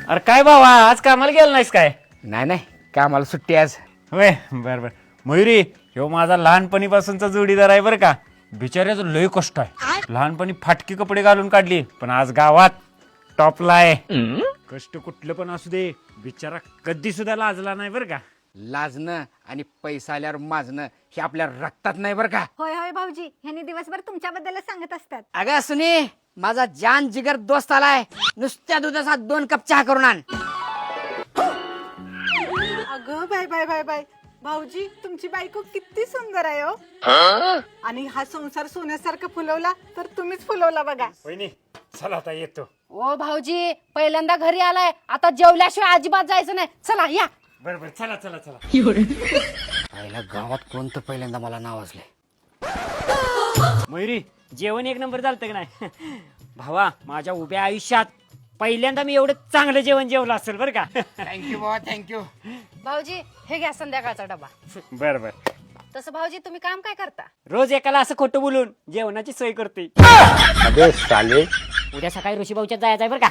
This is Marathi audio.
अरे काय भावा आज कामाला गेला नाहीस काय? नाही कामाला सुट्टी आज. होय बर बर. मयुरी ह्यो माझा लहानपणीपासूनचा जोडीदार आहे बरं का. बिचाऱ्याचं लय कष्ट आहे. लहानपणी फाटकी कपडे घालून काढली पण आज गावात टॉपला आहे. कष्ट कुठलं पण असू दे बिचारा कधी सुद्धा लाजला नाही बरं का. लाजणं आणि पैसा आल्यावर माजणं हे आपल्या रक्तात नाही बरं का. होय होय भाऊजी, ह्यांनी दिवसभर तुमच्याबद्दलच सांगत असतात. अगं सुनी, माझा जान जिगर दोस्त आलाय. नुसत्या दुधाचा 2 कप चहा करून आण. अगं बाय बाय बाय बाय, भाऊजी तुमची बायको किती सुंदर आहे हो. आणि हा संसार सोन्यासारखा फुलवला तर तुम्हीच फुलवला बघा. वहिनी चला आता येतो. ओ भाऊजी पहिल्यांदा घरी आलाय, आता जेवल्याशिवाय अजिबात जायचं नाही. चला या. बर बर चला चला चला. पहिल्या गावात कोणतं पहिल्यांदा मला नावाजले. मयुरी जेवण एक नंबर झालं का नाही? भावा माझ्या उभ्या आयुष्यात पहिल्यांदा मी एवढं चांगलं जेवण जेवलं असेल बरं का. थँक्यू बाबा थँक्यू. भाऊजी हे घ्या संध्याकाळचा डबा. बर बर. तसं भाऊजी तुम्ही काम काय करता? रोज एकाला असं खोटं बोलून जेवणाची सोय करते. उद्या सकाळी ऋषीभाऊच्यात जायचंय बरं का.